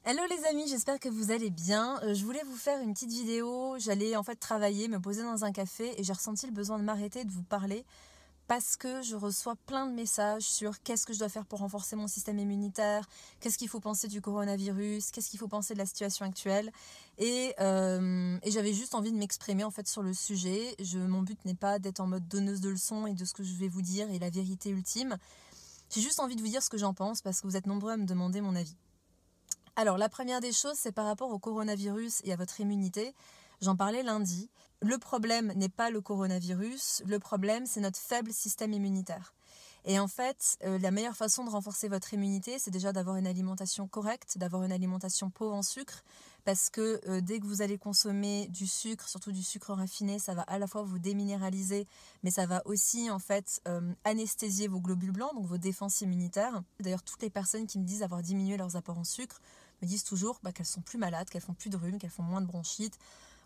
Hello les amis, j'espère que vous allez bien. Je voulais vous faire une petite vidéo. J'allais en fait travailler, me poser dans un café et j'ai ressenti le besoin de m'arrêter, de vous parler parce que je reçois plein de messages sur qu'est-ce que je dois faire pour renforcer mon système immunitaire, qu'est-ce qu'il faut penser du coronavirus, qu'est-ce qu'il faut penser de la situation actuelle. Et j'avais juste envie de m'exprimer en fait sur le sujet. Mon but n'est pas d'être en mode donneuse de leçons et de ce que je vais vous dire et la vérité ultime. J'ai juste envie de vous dire ce que j'en pense parce que vous êtes nombreux à me demander mon avis. Alors, la première des choses, c'est par rapport au coronavirus et à votre immunité. J'en parlais lundi. Le problème n'est pas le coronavirus, le problème, c'est notre faible système immunitaire. Et en fait, la meilleure façon de renforcer votre immunité, c'est déjà d'avoir une alimentation correcte, d'avoir une alimentation pauvre en sucre, parce que dès que vous allez consommer du sucre, surtout du sucre raffiné, ça va à la fois vous déminéraliser, mais ça va aussi en fait anesthésier vos globules blancs, donc vos défenses immunitaires. D'ailleurs, toutes les personnes qui me disent avoir diminué leurs apports en sucre me disent toujours qu'elles sont plus malades, qu'elles font plus de rhume, qu'elles font moins de bronchite,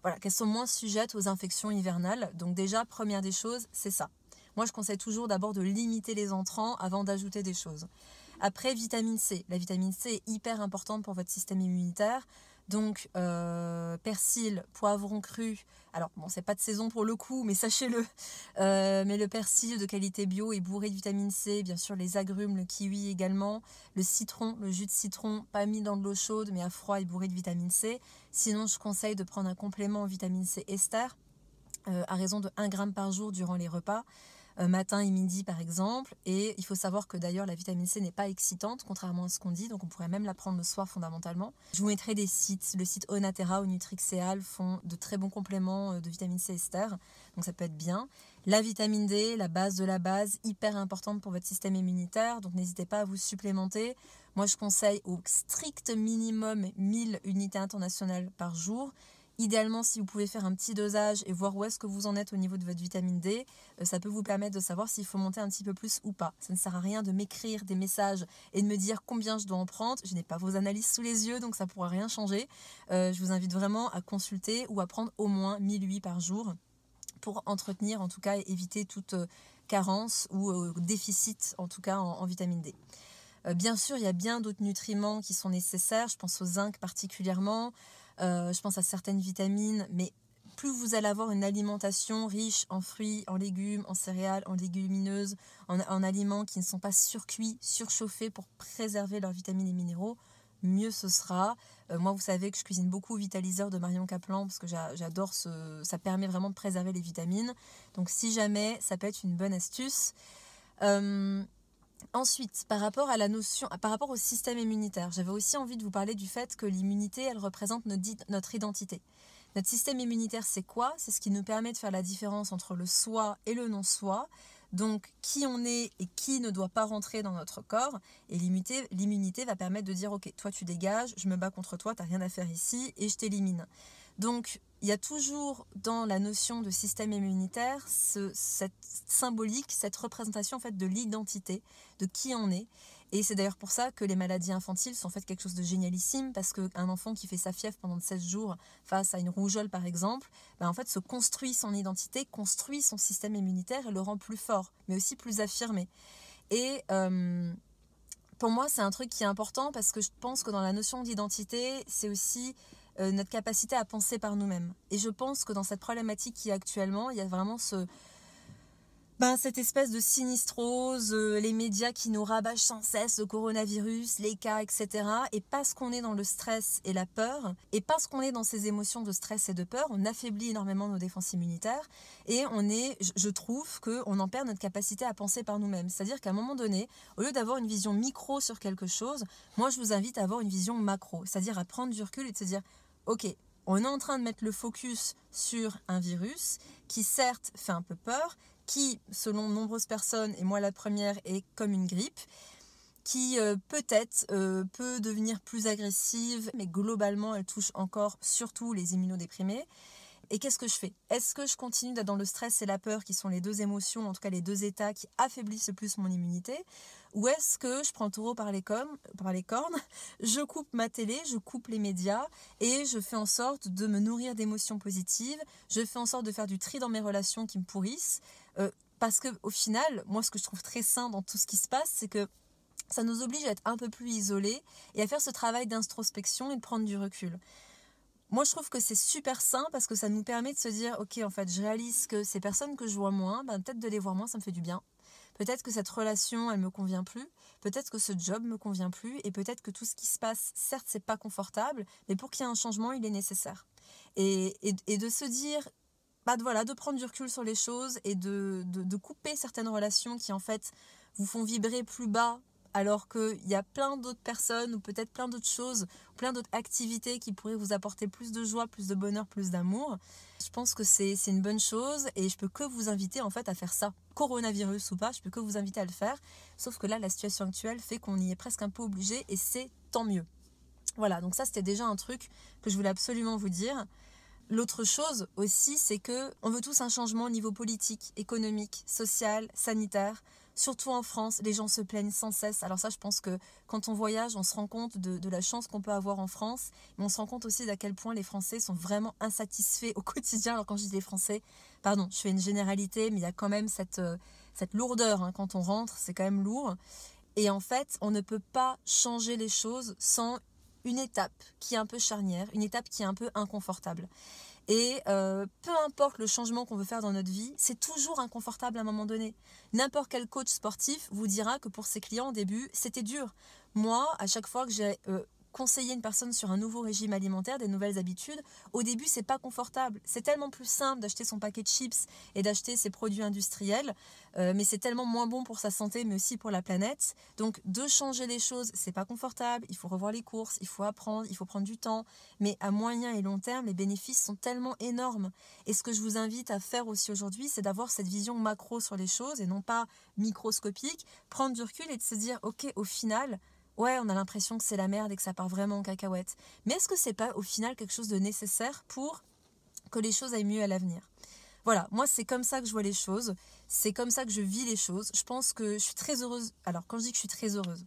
voilà, qu'elles sont moins sujettes aux infections hivernales. Donc déjà, première des choses, c'est ça. Moi, je conseille toujours d'abord de limiter les entrants avant d'ajouter des choses. Après, vitamine C. La vitamine C est hyper importante pour votre système immunitaire. Donc, persil, poivron cru. Alors, bon, c'est pas de saison pour le coup, mais sachez-le. Mais le persil de qualité bio est bourré de vitamine C. Bien sûr, les agrumes, le kiwi également. Le citron, le jus de citron, pas mis dans de l'eau chaude, mais à froid, est bourré de vitamine C. Sinon, je conseille de prendre un complément en vitamine C ester à raison de 1 gramme par jour durant les repas. Matin et midi par exemple, et il faut savoir que d'ailleurs la vitamine C n'est pas excitante contrairement à ce qu'on dit, donc on pourrait même la prendre le soir fondamentalement. Je vous mettrai des sites, le site Onaterra ou Nutrixeal font de très bons compléments de vitamine C ester, donc ça peut être bien. La vitamine D, la base de la base, hyper importante pour votre système immunitaire, donc n'hésitez pas à vous supplémenter. Moi je conseille au strict minimum 1000 unités internationales par jour. Idéalement, si vous pouvez faire un petit dosage et voir où est-ce que vous en êtes au niveau de votre vitamine D, ça peut vous permettre de savoir s'il faut monter un petit peu plus ou pas. Ça ne sert à rien de m'écrire des messages et de me dire combien je dois en prendre. Je n'ai pas vos analyses sous les yeux, donc ça ne pourra rien changer. Je vous invite vraiment à consulter ou à prendre au moins 1000 UI par jour pour entretenir, en tout cas, et éviter toute carence ou déficit, en tout cas, en vitamine D. Bien sûr, il y a bien d'autres nutriments qui sont nécessaires. Je pense au zinc particulièrement. Je pense à certaines vitamines, mais plus vous allez avoir une alimentation riche en fruits, en légumes, en céréales, en légumineuses, en aliments qui ne sont pas surcuits, surchauffés pour préserver leurs vitamines et minéraux, mieux ce sera. Moi, vous savez que je cuisine beaucoup au Vitaliseur de Marion Caplan parce que j'adore ça permet vraiment de préserver les vitamines. Donc si jamais, ça peut être une bonne astuce. Ensuite, par rapport au système immunitaire, j'avais aussi envie de vous parler du fait que l'immunité, elle représente notre identité. Notre système immunitaire, c'est quoi? C'est ce qui nous permet de faire la différence entre le soi et le non-soi. Donc, qui on est et qui ne doit pas rentrer dans notre corps. Et l'immunité va permettre de dire, ok, toi tu dégages, je me bats contre toi, t'as rien à faire ici et je t'élimine. Donc, il y a toujours dans la notion de système immunitaire cette symbolique, cette représentation en fait de l'identité, de qui on est. Et c'est d'ailleurs pour ça que les maladies infantiles sont en fait quelque chose de génialissime, parce qu'un enfant qui fait sa fièvre pendant 16 jours face à une rougeole par exemple, en fait se construit son identité, construit son système immunitaire et le rend plus fort, mais aussi plus affirmé. Et pour moi, c'est un truc qui est important parce que je pense que dans la notion d'identité, c'est aussi notre capacité à penser par nous-mêmes. Et je pense que dans cette problématique qui est actuellement, il y a vraiment cette espèce de sinistrose, les médias qui nous rabâchent sans cesse le coronavirus, les cas, etc. Et parce qu'on est dans le stress et la peur, et parce qu'on est dans ces émotions de stress et de peur, on affaiblit énormément nos défenses immunitaires et je trouve qu'on en perd notre capacité à penser par nous-mêmes. C'est-à-dire qu'à un moment donné, au lieu d'avoir une vision micro sur quelque chose, moi je vous invite à avoir une vision macro, c'est-à-dire à prendre du recul et de se dire « Ok, on est en train de mettre le focus sur un virus qui certes fait un peu peur, qui, selon de nombreuses personnes, et moi la première, est comme une grippe, qui peut-être peut devenir plus agressive, mais globalement elle touche encore surtout les immunodéprimés. Et qu'est-ce que je fais? Est-ce que je continue d'être dans le stress et la peur, qui sont les deux émotions, en tout cas les deux états qui affaiblissent le plus mon immunité? Ou est-ce que je prends le taureau par les cornes, je coupe ma télé, je coupe les médias et je fais en sorte de me nourrir d'émotions positives, je fais en sorte de faire du tri dans mes relations qui me pourrissent, parce que au final, moi ce que je trouve très sain dans tout ce qui se passe, c'est que ça nous oblige à être un peu plus isolés et à faire ce travail d'introspection et de prendre du recul. Moi, je trouve que c'est super sain parce que ça nous permet de se dire, ok, en fait, je réalise que ces personnes que je vois moins, peut-être de les voir moins, ça me fait du bien. Peut-être que cette relation, elle me convient plus. Peut-être que ce job me convient plus. Et peut-être que tout ce qui se passe, certes, c'est pas confortable, mais pour qu'il y ait un changement, il est nécessaire. Et de se dire, voilà, de prendre du recul sur les choses et de couper certaines relations qui, en fait, vous font vibrer plus bas, alors qu'il y a plein d'autres personnes ou peut-être plein d'autres choses, plein d'autres activités qui pourraient vous apporter plus de joie, plus de bonheur, plus d'amour. Je pense que c'est une bonne chose et je peux que vous inviter en fait à faire ça. Coronavirus ou pas, je peux que vous inviter à le faire. Sauf que là, la situation actuelle fait qu'on y est presque un peu obligé et c'est tant mieux. Voilà, donc ça c'était déjà un truc que je voulais absolument vous dire. L'autre chose aussi, c'est que on veut tous un changement au niveau politique, économique, social, sanitaire. Surtout en France, les gens se plaignent sans cesse. Alors ça, je pense que quand on voyage, on se rend compte de la chance qu'on peut avoir en France. Mais on se rend compte aussi d'à quel point les Français sont vraiment insatisfaits au quotidien. Alors quand je dis les Français, pardon, je fais une généralité, mais il y a quand même cette lourdeur. Quand on rentre, c'est quand même lourd. Et en fait, on ne peut pas changer les choses sans une étape qui est un peu charnière, une étape qui est un peu inconfortable. Et peu importe le changement qu'on veut faire dans notre vie, c'est toujours inconfortable à un moment donné. N'importe quel coach sportif vous dira que pour ses clients au début, c'était dur. Moi, à chaque fois que j'ai conseillé une personne sur un nouveau régime alimentaire, des nouvelles habitudes, au début, c'est pas confortable. C'est tellement plus simple d'acheter son paquet de chips et d'acheter ses produits industriels, mais c'est tellement moins bon pour sa santé, mais aussi pour la planète. Donc, de changer les choses, c'est pas confortable. Il faut revoir les courses, il faut apprendre, il faut prendre du temps. Mais à moyen et long terme, les bénéfices sont tellement énormes. Et ce que je vous invite à faire aussi aujourd'hui, c'est d'avoir cette vision macro sur les choses et non pas microscopique. Prendre du recul et de se dire, ok, au final, ouais, on a l'impression que c'est la merde et que ça part vraiment en cacahuète. Mais est-ce que c'est pas au final quelque chose de nécessaire pour que les choses aillent mieux à l'avenir ? Voilà, moi c'est comme ça que je vois les choses, c'est comme ça que je vis les choses. Je pense que je suis très heureuse. Alors quand je dis que je suis très heureuse,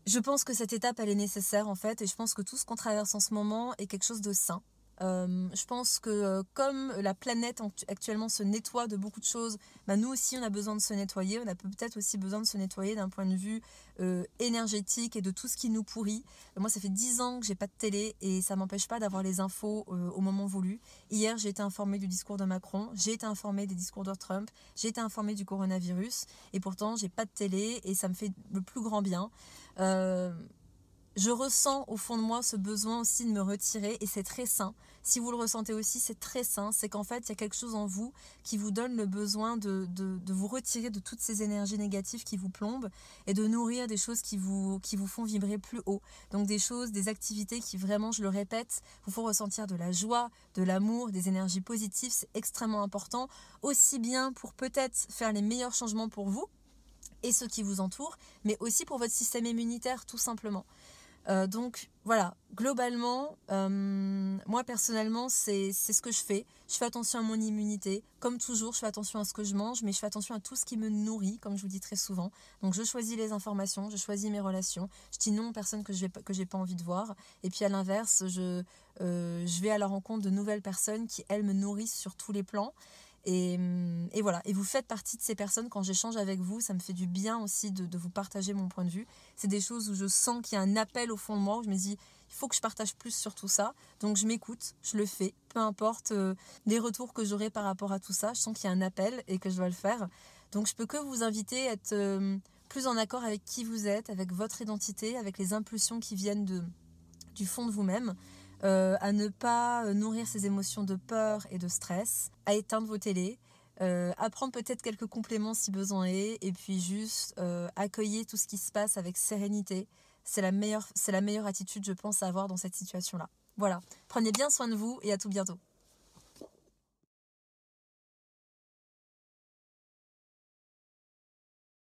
je pense que cette étape elle est nécessaire en fait et je pense que tout ce qu'on traverse en ce moment est quelque chose de sain. Je pense que comme la planète actuellement se nettoie de beaucoup de choses, nous aussi on a besoin de se nettoyer, on a peut-être aussi besoin de se nettoyer d'un point de vue énergétique et de tout ce qui nous pourrit. Moi ça fait 10 ans que j'ai pas de télé et ça m'empêche pas d'avoir les infos au moment voulu. Hier j'ai été informée du discours de Macron, j'ai été informée des discours de Trump, j'ai été informée du coronavirus et pourtant j'ai pas de télé et ça me fait le plus grand bien. Je ressens au fond de moi ce besoin aussi de me retirer et c'est très sain. Si vous le ressentez aussi, c'est très sain. C'est qu'en fait, il y a quelque chose en vous qui vous donne le besoin de vous retirer de toutes ces énergies négatives qui vous plombent et de nourrir des choses qui vous font vibrer plus haut. Donc des choses, des activités qui vraiment, je le répète, vous font ressentir de la joie, de l'amour, des énergies positives. C'est extrêmement important, aussi bien pour peut-être faire les meilleurs changements pour vous et ceux qui vous entourent, mais aussi pour votre système immunitaire tout simplement. Donc voilà, globalement, moi personnellement, c'est ce que je fais. Je fais attention à mon immunité. Comme toujours, je fais attention à ce que je mange, mais je fais attention à tout ce qui me nourrit, comme je vous dis très souvent. Donc je choisis les informations, je choisis mes relations. Je dis non aux personnes que j'ai pas envie de voir. Et puis à l'inverse, je vais à la rencontre de nouvelles personnes qui, elles, me nourrissent sur tous les plans. Et voilà, et vous faites partie de ces personnes. Quand j'échange avec vous, ça me fait du bien aussi de vous partager mon point de vue. C'est des choses où je sens qu'il y a un appel au fond de moi, où je me dis, il faut que je partage plus sur tout ça. Donc je m'écoute, je le fais, peu importe les retours que j'aurai par rapport à tout ça. Je sens qu'il y a un appel et que je dois le faire. Donc je peux que vous inviter à être plus en accord avec qui vous êtes, avec votre identité, avec les impulsions qui viennent du fond de vous-même. À ne pas nourrir ces émotions de peur et de stress, à éteindre vos télés, à prendre peut-être quelques compléments si besoin est, et puis juste accueillir tout ce qui se passe avec sérénité. C'est la meilleure attitude, je pense, à avoir dans cette situation-là. Voilà, prenez bien soin de vous et à tout bientôt.